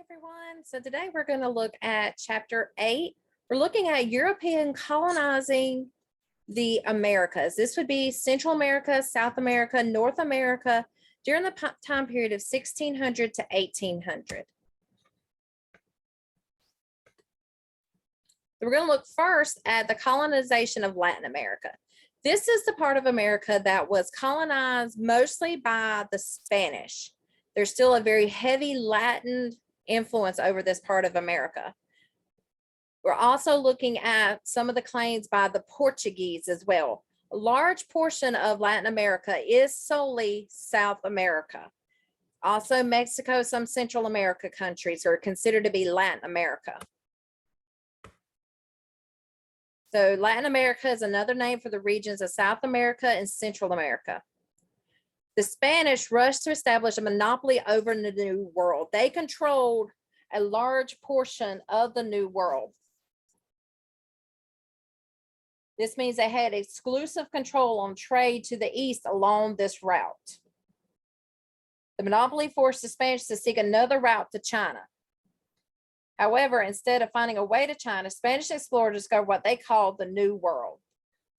Everyone. So today we're going to look at chapter 8. We're looking at European colonizing the Americas. This would be Central America, South America, North America during the time period of 1600 to 1800. We're going to look first at the colonization of Latin America. This is the part of America that was colonized mostly by the Spanish. There's still a very heavy Latin influence over this part of America. We're also looking at some of the claims by the Portuguese as well. A large portion of Latin America is solely South America. Also Mexico, some Central America countries are considered to be Latin America. So Latin America is another name for the regions of South America and Central America. The Spanish rushed to establish a monopoly over the New World. They controlled a large portion of the New World. This means they had exclusive control on trade to the east along this route. The monopoly forced the Spanish to seek another route to China. However, instead of finding a way to China, Spanish explorers discovered what they called the New World.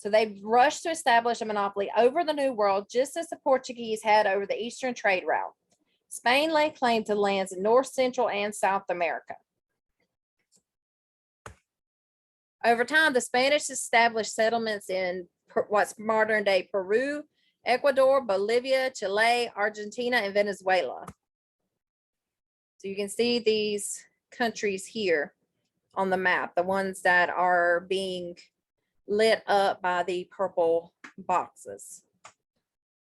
So they rushed to establish a monopoly over the New World, just as the Portuguese had over the eastern trade route. Spain laid claim to lands in North, Central, and South America. Over time, the Spanish established settlements in what's modern day Peru, Ecuador, Bolivia, Chile, Argentina, and Venezuela. So you can see these countries here on the map, the ones that are being lit up by the purple boxes.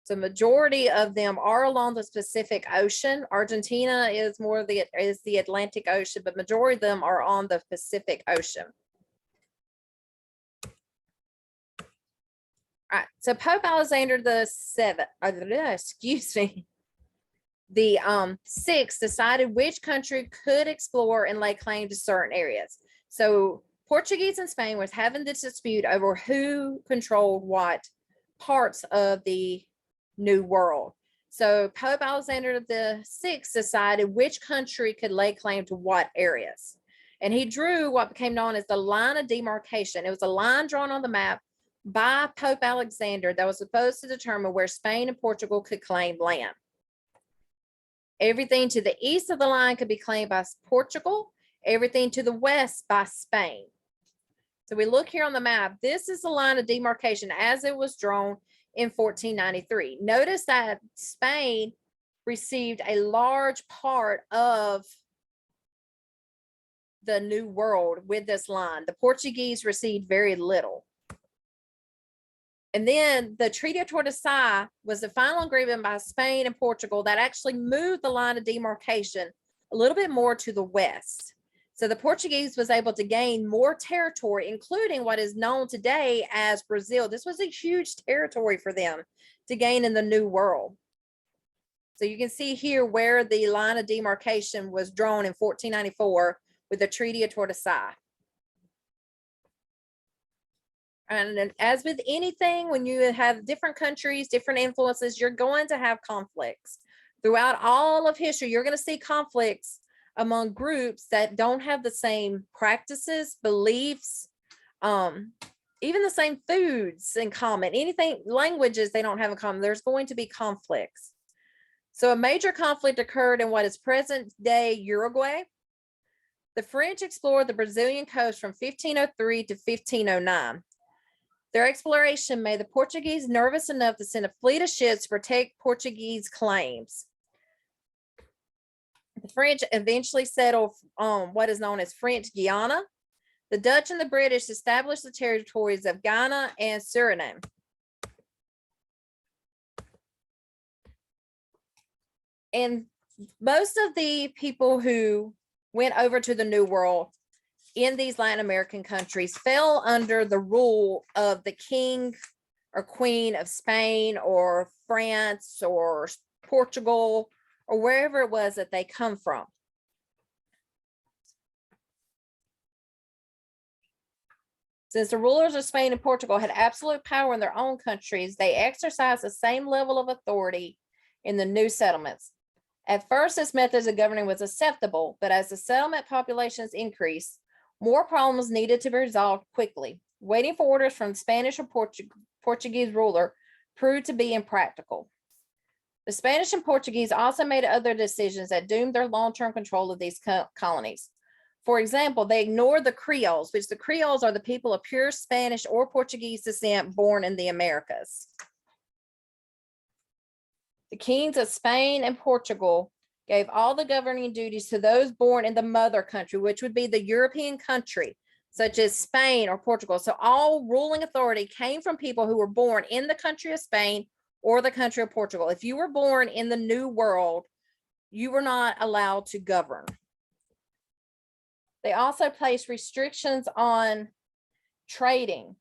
So majority of them are along the Pacific Ocean. Argentina is more the Atlantic Ocean, but majority of them are on the Pacific Ocean. All right, so Pope Alexander the sixth decided which country could explore and lay claim to certain areas. So Portuguese and Spain was having this dispute over who controlled what parts of the New World. So Pope Alexander the Sixth decided which country could lay claim to what areas. And he drew what became known as the line of demarcation. It was a line drawn on the map by Pope Alexander that was supposed to determine where Spain and Portugal could claim land. Everything to the east of the line could be claimed by Portugal, everything to the west by Spain. So we look here on the map. This is the line of demarcation as it was drawn in 1493. Notice that Spain received a large part of the New World with this line. The Portuguese received very little. And then the Treaty of Tordesillas was the final agreement by Spain and Portugal that actually moved the line of demarcation a little bit more to the west. So the Portuguese was able to gain more territory, including what is known today as Brazil. This was a huge territory for them to gain in the New World. So you can see here where the line of demarcation was drawn in 1494 with the Treaty of Tordesillas. And as with anything, when you have different countries, different influences, you're going to have conflicts. Throughout all of history, you're going to see conflicts among groups that don't have the same practices, beliefs, even the same foods in common, anything, languages they don't have in common. There's going to be conflicts. So a major conflict occurred in what is present day Uruguay. The French explored the Brazilian coast from 1503 to 1509. Their exploration made the Portuguese nervous enough to send a fleet of ships to protect Portuguese claims. The French eventually settled on what is known as French Guiana. The Dutch and the British established the territories of Ghana and Suriname. And most of the people who went over to the New World in these Latin American countries fell under the rule of the king or queen of Spain or France or Portugal or wherever it was that they come from. Since the rulers of Spain and Portugal had absolute power in their own countries, they exercised the same level of authority in the new settlements. At first, this method of governing was acceptable, but as the settlement populations increased, more problems needed to be resolved quickly. Waiting for orders from Spanish or Portuguese ruler proved to be impractical. The Spanish and Portuguese also made other decisions that doomed their long-term control of these colonies. For example, they ignored the Creoles, which the Creoles are the people of pure Spanish or Portuguese descent born in the Americas. The kings of Spain and Portugal gave all the governing duties to those born in the mother country, which would be the European country, such as Spain or Portugal. So all ruling authority came from people who were born in the country of Spain or the country of Portugal. If you were born in the New World, you were not allowed to govern. They also placed restrictions on trading.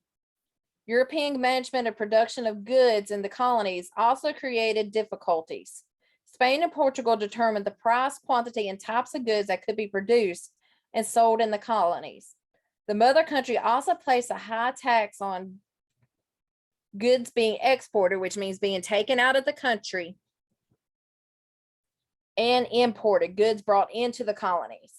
European management and production of goods in the colonies also created difficulties. Spain and Portugal determined the price, quantity, and types of goods that could be produced and sold in the colonies. The mother country also placed a high tax on goods being exported, which means being taken out of the country, and imported, goods brought into the colonies.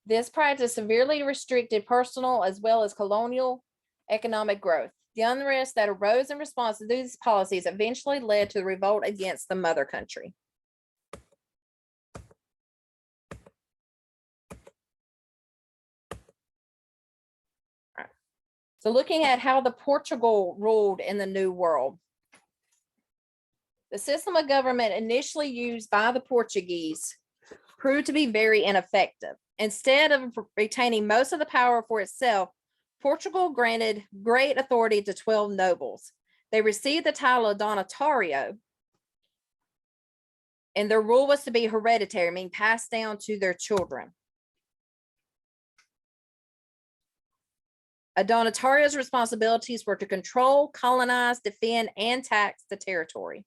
This practice severely restricted personal as well as colonial economic growth. The unrest that arose in response to these policies eventually led to the revolt against the mother country. So looking at how the Portugal ruled in the New World. The system of government initially used by the Portuguese proved to be very ineffective. Instead of retaining most of the power for itself, Portugal granted great authority to 12 nobles. They received the title of donatario, and their rule was to be hereditary, meaning passed down to their children. A donatario's responsibilities were to control, colonize, defend, and tax the territory.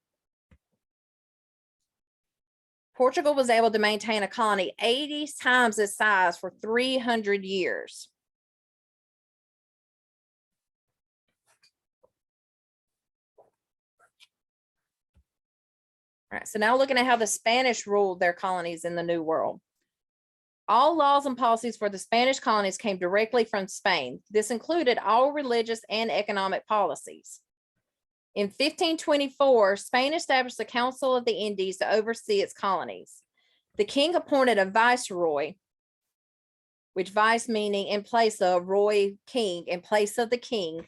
Portugal was able to maintain a colony 80 times its size for 300 years. All right, so now looking at how the Spanish ruled their colonies in the New World. All laws and policies for the Spanish colonies came directly from Spain. This included all religious and economic policies. In 1524, Spain established the Council of the Indies to oversee its colonies. The king appointed a viceroy, which vice meaning in place of, roy king, in place of the king,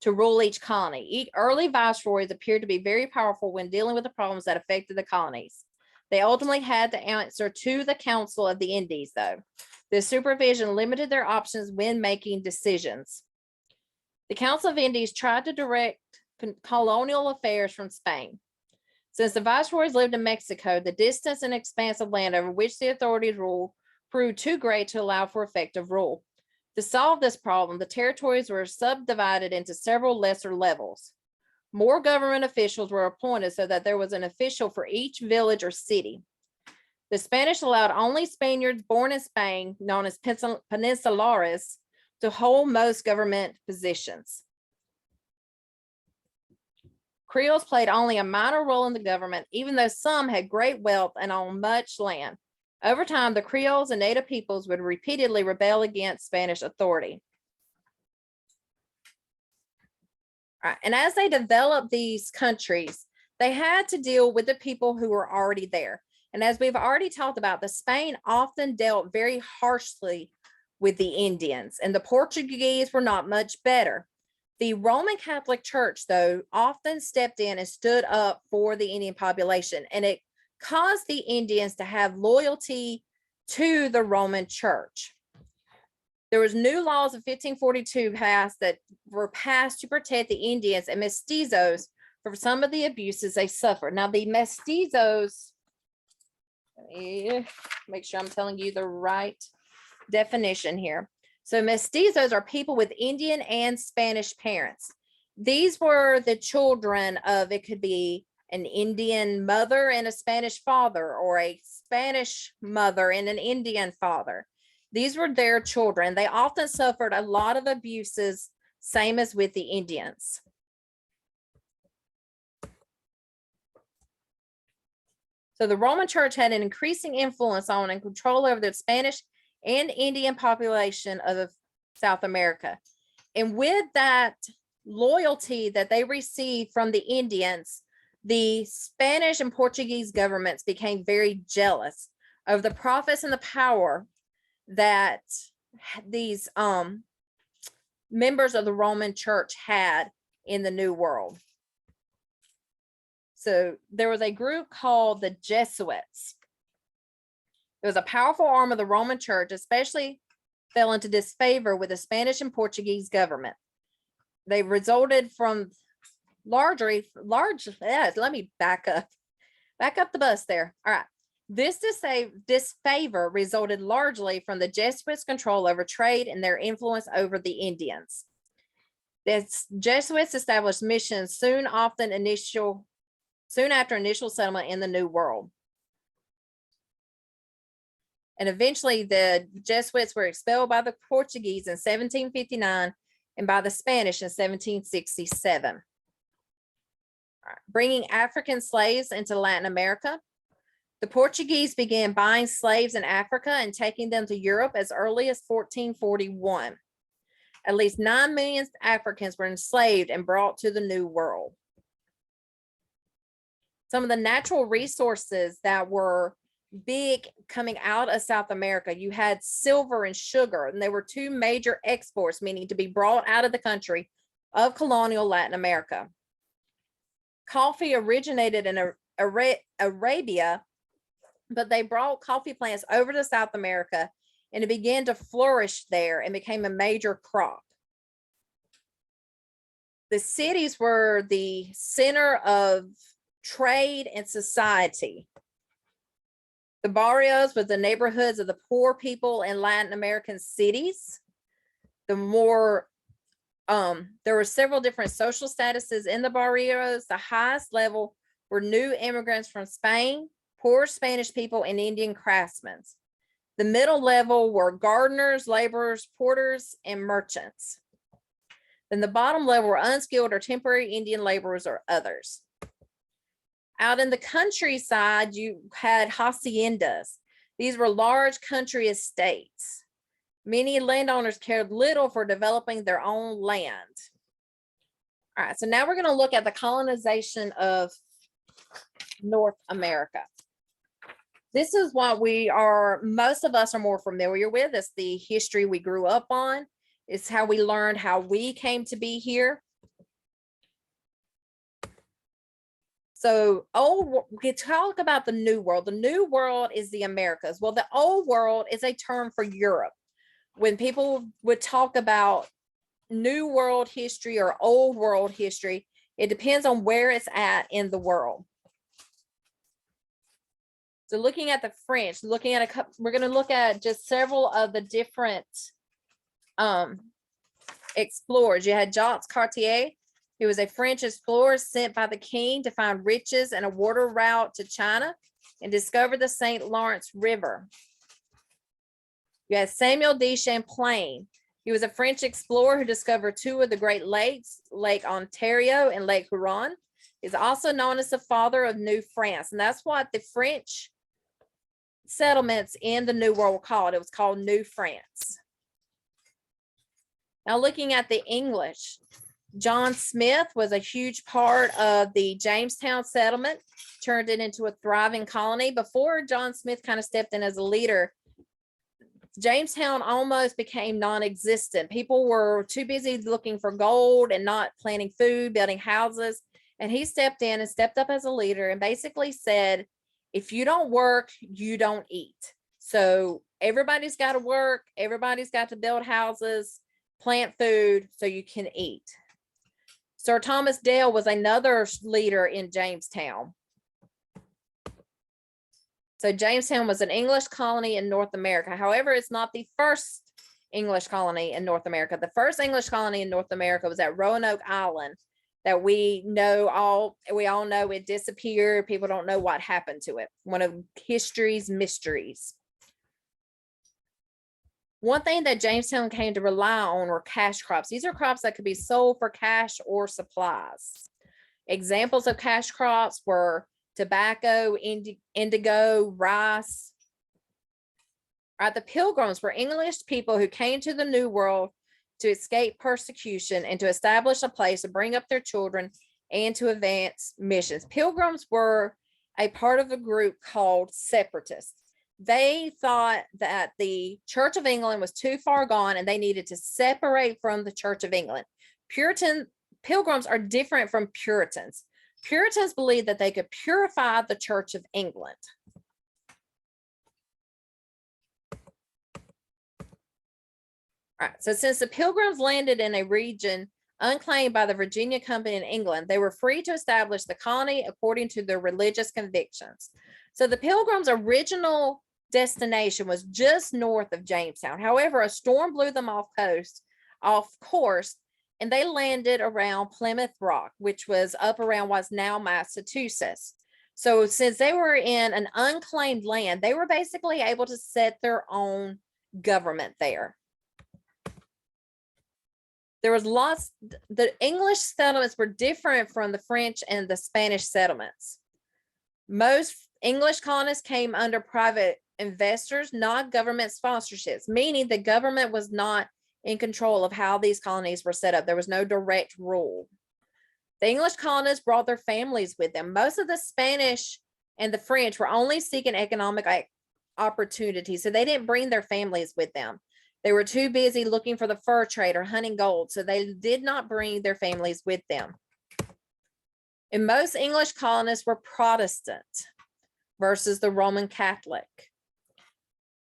to rule each colony. Each early viceroys appeared to be very powerful when dealing with the problems that affected the colonies. They ultimately had to answer to the Council of the Indies, though. This supervision limited their options when making decisions. The Council of Indies tried to direct colonial affairs from Spain. Since the viceroys lived in Mexico, the distance and expanse of land over which the authorities ruled proved too great to allow for effective rule. To solve this problem, the territories were subdivided into several lesser levels. More government officials were appointed so that there was an official for each village or city. The Spanish allowed only Spaniards born in Spain, known as peninsulares, to hold most government positions. Creoles played only a minor role in the government, even though some had great wealth and owned much land. Over time, the Creoles and native peoples would repeatedly rebel against Spanish authority. All right. And as they developed these countries, they had to deal with the people who were already there. And as we've already talked about, the Spain often dealt very harshly with the Indians, and the Portuguese were not much better. The Roman Catholic Church, though, often stepped in and stood up for the Indian population, and it caused the Indians to have loyalty to the Roman Church. There was new laws of 1542 passed that were passed to protect the Indians and mestizos from some of the abuses they suffered. Now, the mestizos, let me make sure I'm telling you the right definition here. So mestizos are people with Indian and Spanish parents. These were the children of, it could be an Indian mother and a Spanish father, or a Spanish mother and an Indian father. These were their children. They often suffered a lot of abuses, same as with the Indians. So the Roman Church had an increasing influence on and control over the Spanish and Indian population of South America. And with that loyalty that they received from the Indians, the Spanish and Portuguese governments became very jealous of the profits and the power that these members of the Roman Church had in the New World. So there was a group called the Jesuits. It was a powerful arm of the Roman Church, especially fell into disfavor with the Spanish and Portuguese government. They resulted from let me back up the bus there. All right. This disfavor resulted largely from the Jesuits' control over trade and their influence over the Indians. The Jesuits established missions soon after initial settlement in the New World. And eventually the Jesuits were expelled by the Portuguese in 1759 and by the Spanish in 1767. All right. Bringing African slaves into Latin America. The Portuguese began buying slaves in Africa and taking them to Europe as early as 1441. At least 9 million Africans were enslaved and brought to the New World. Some of the natural resources that were big coming out of South America, you had silver and sugar, and they were two major exports, meaning to be brought out of the country of colonial Latin America. Coffee originated in Arabia, but they brought coffee plants over to South America, and it began to flourish there and became a major crop. The cities were the center of trade and society. The barrios were the neighborhoods of the poor people in Latin American cities. There were several different social statuses in the barrios. The highest level were new immigrants from Spain, poor Spanish people, and Indian craftsmen. The middle level were gardeners, laborers, porters, and merchants. Then the bottom level were unskilled or temporary Indian laborers or others. Out in the countryside, you had haciendas. These were large country estates. Many landowners cared little for developing their own land. All right, so now we're going to look at the colonization of North America. This is what most of us are more familiar with. It's the history we grew up on. It's how we learned how we came to be here. So we talk about the New World. The New World is the Americas. Well, the Old World is a term for Europe. When people would talk about New World history or Old World history, it depends on where it's at in the world. So looking at the French, we're going to look at just several of the different explorers. You had Jacques Cartier. He was a French explorer sent by the king to find riches and a water route to China and discover the St. Lawrence River. You had Samuel de Champlain. He was a French explorer who discovered two of the Great Lakes, Lake Ontario and Lake Huron. He's also known as the father of New France, and that's what the French settlements in the New World were called. It was called New France. Now looking at the English, John Smith was a huge part of the Jamestown settlement, turned it into a thriving colony. Before John Smith kind of stepped in as a leader, Jamestown almost became non-existent. People were too busy looking for gold and not planting food, building houses. And he stepped in and stepped up as a leader and basically said, if you don't work, you don't eat. So everybody's got to work. Everybody's got to build houses, plant food so you can eat. Sir Thomas Dale was another leader in Jamestown. So Jamestown was an English colony in North America. However, it's not the first English colony in North America. The first English colony in North America was at Roanoke Island that we all know it disappeared. People don't know what happened to it. One of history's mysteries. One thing that Jamestown came to rely on were cash crops. These are crops that could be sold for cash or supplies. Examples of cash crops were tobacco, indigo, rice. Right, the Pilgrims were English people who came to the New World to escape persecution and to establish a place to bring up their children and to advance missions. Pilgrims were a part of a group called separatists. They thought that the Church of England was too far gone and they needed to separate from the Church of England. Pilgrims are different from Puritans. Puritans believed that they could purify the Church of England. All right, so since the Pilgrims landed in a region unclaimed by the Virginia Company in England, they were free to establish the colony according to their religious convictions. So the Pilgrims' original destination was just north of Jamestown. However, a storm blew them off course, and they landed around Plymouth Rock, which was up around what's now Massachusetts. So since they were in an unclaimed land, they were basically able to set their own government there. There was the English settlements were different from the French and the Spanish settlements. Most English colonists came under private investors, not government sponsorships, meaning the government was not in control of how these colonies were set up. There was no direct rule. The English colonists brought their families with them. Most of the Spanish and the French were only seeking economic opportunities, so they didn't bring their families with them. They were too busy looking for the fur trade or hunting gold, so they did not bring their families with them. And most English colonists were Protestant versus the Roman Catholic.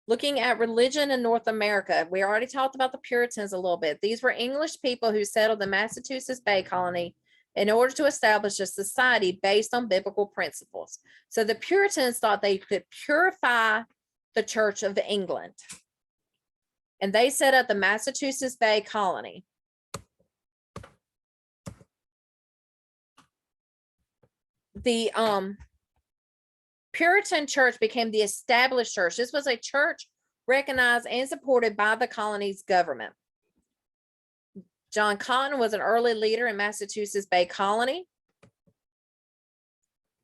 Looking at religion in North America, we already talked about the Puritans a little bit. These were English people who settled the Massachusetts Bay Colony in order to establish a society based on biblical principles. So the Puritans thought they could purify the Church of England. And they set up the Massachusetts Bay Colony. The Puritan church became the established church. This was a church recognized and supported by the colony's government. John Cotton was an early leader in Massachusetts Bay Colony.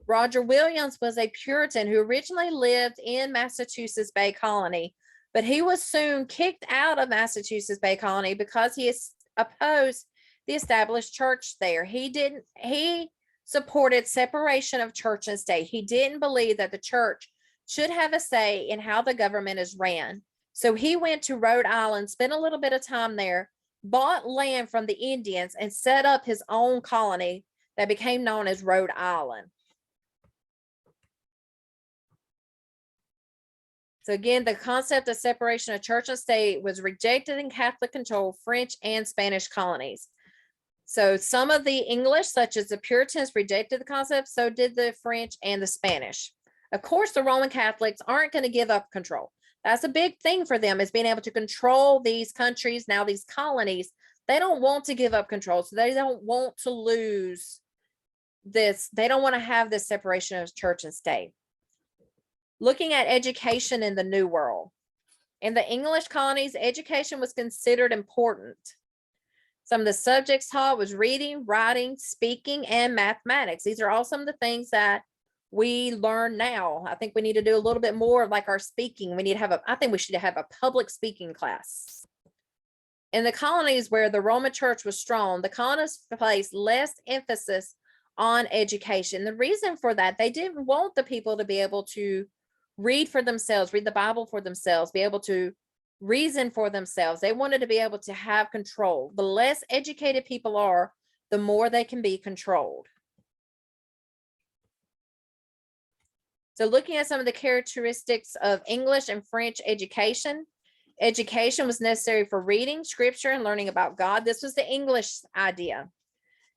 Roger Williams was a Puritan who originally lived in Massachusetts Bay Colony, but he was soon kicked out of Massachusetts Bay Colony because he opposed the established church there. He supported separation of church and state. He didn't believe that the church should have a say in how the government is ran. So he went to Rhode Island, spent a little bit of time there, bought land from the Indians, and set up his own colony that became known as Rhode Island. So again, the concept of separation of church and state was rejected in Catholic controlled French and Spanish colonies. So some of the English, such as the Puritans, rejected the concept. So did the French and the Spanish. Of course, the Roman Catholics aren't going to give up control. That's a big thing for them, is being able to control these countries, now these colonies. They don't want to give up control. So they don't want to lose this. They don't want to have this separation of church and state. Looking at education in the New World. In the English colonies, education was considered important. Some of the subjects taught was reading, writing, speaking, and mathematics. These are all some of the things that we learn now. I think we need to do a little bit more of like our speaking. I think we should have a public speaking class. In the colonies where the Roman church was strong, the colonists placed less emphasis on education. The reason for that, they didn't want the people to be able to read for themselves, read the Bible for themselves, be able to reason for themselves. They wanted to be able to have control. The less educated people are, the more they can be controlled. So looking at some of the characteristics of English and French education, education was necessary for reading scripture and learning about God. This was the English idea.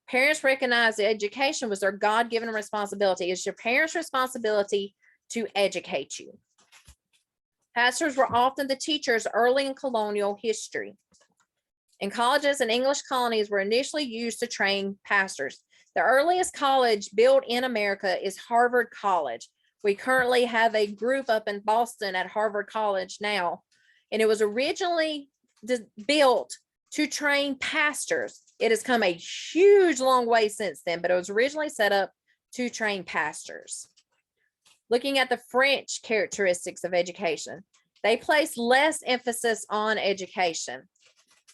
Parents recognized that education was their God-given responsibility. It's your parents' responsibility to educate you. Pastors were often the teachers early in colonial history. And colleges and English colonies were initially used to train pastors. The earliest college built in America is Harvard College. We currently have a group up in Boston at Harvard College now, and it was originally built to train pastors. It has come a huge long way since then, but it was originally set up to train pastors. Looking at the French characteristics of education, they placed less emphasis on education.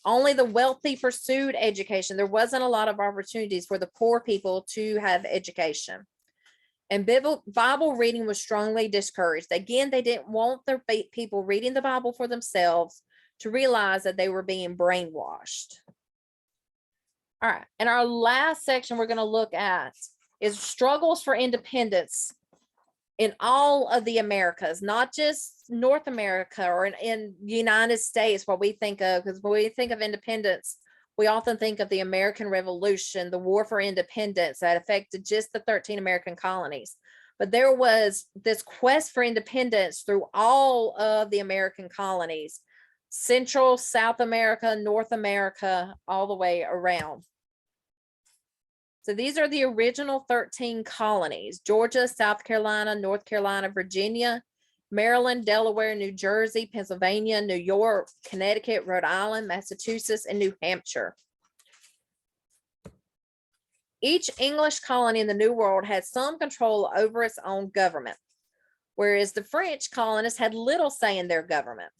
Only the wealthy pursued education. There wasn't a lot of opportunities for the poor people to have education. And Bible reading was strongly discouraged. Again, they didn't want their people reading the Bible for themselves to realize that they were being brainwashed. All right, and our last section we're going to look at is struggles for independence in all of the Americas, not just North America or in the United States, what we think of, because when we think of independence, we often think of the American Revolution, the War for Independence that affected just the 13 American colonies. But there was this quest for independence through all of the American colonies, Central, South America, North America, all the way around. So these are the original 13 colonies: Georgia, South Carolina, North Carolina, Virginia, Maryland, Delaware, New Jersey, Pennsylvania, New York, Connecticut, Rhode Island, Massachusetts, and New Hampshire. Each English colony in the New World had some control over its own government, whereas the French colonists had little say in their government.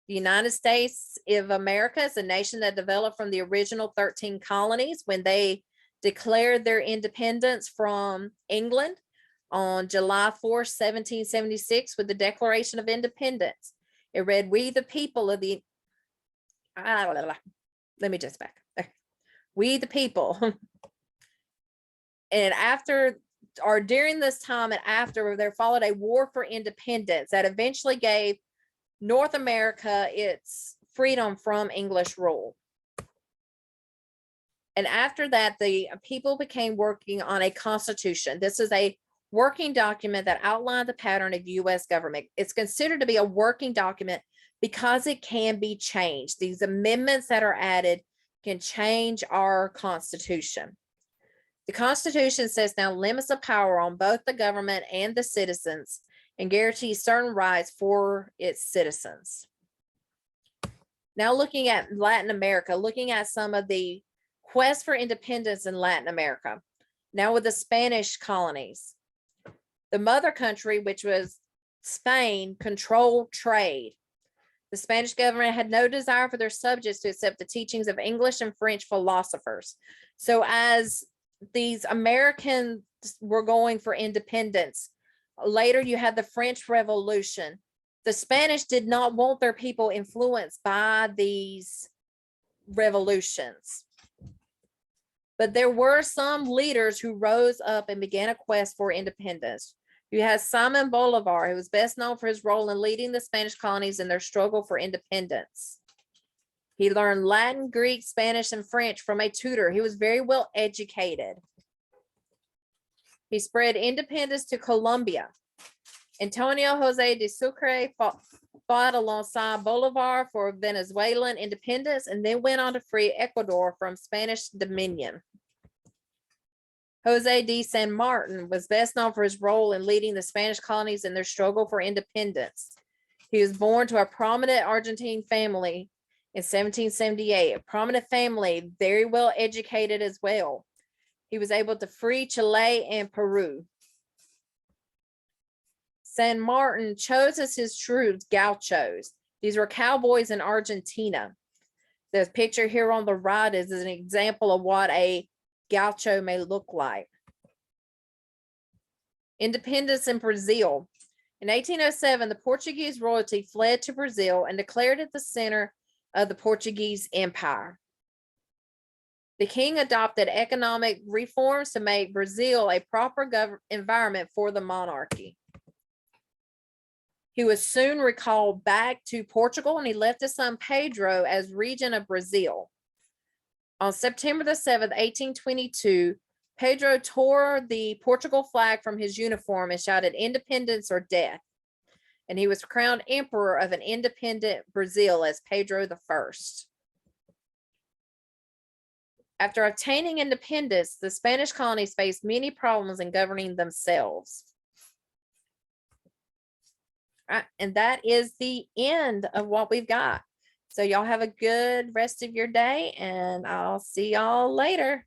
The United States of America is a nation that developed from the original 13 colonies when they declared their independence from England on July 4th, 1776, with the Declaration of Independence. It read, "We the people of the," let me just back. "We the people." And after or during this time and after, there followed a war for independence that eventually gave North America its freedom from English rule. And after that, the people began working on a constitution. This is a working document that outlined the pattern of U.S. government. It's considered to be a working document because it can be changed. These amendments that are added can change our Constitution. The Constitution sets down limits of power on both the government and the citizens and guarantees certain rights for its citizens. Now looking at Latin America, looking at some of the quests for independence in Latin America. Now with the Spanish colonies. The mother country, which was Spain, controlled trade. The Spanish government had no desire for their subjects to accept the teachings of English and French philosophers. So as these Americans were going for independence, later you had the French Revolution. The Spanish did not want their people influenced by these revolutions. But there were some leaders who rose up and began a quest for independence. You had Simon Bolivar, who was best known for his role in leading the Spanish colonies in their struggle for independence. He learned Latin, Greek, Spanish, and French from a tutor. He was very well educated. He spread independence to Colombia. Antonio Jose de Sucre fought alongside Bolivar for Venezuelan independence and then went on to free Ecuador from Spanish dominion. Jose de San Martin was best known for his role in leading the Spanish colonies in their struggle for independence. He was born to a prominent Argentine family in 1778, a prominent family, very well educated as well. He was able to free Chile and Peru. San Martin chose as his troops gauchos. These were cowboys in Argentina. The picture here on the right is an example of what a gaucho may look like. Independence in Brazil. In 1807, the Portuguese royalty fled to Brazil and declared it the center of the Portuguese Empire. The king adopted economic reforms to make Brazil a proper environment for the monarchy. He was soon recalled back to Portugal, and he left his son Pedro as regent of Brazil. On September the 7th, 1822, Pedro tore the Portugal flag from his uniform and shouted "Independence or death." And he was crowned emperor of an independent Brazil as Pedro I. After obtaining independence, the Spanish colonies faced many problems in governing themselves. All right, and that is the end of what we've got. So y'all have a good rest of your day, and I'll see y'all later.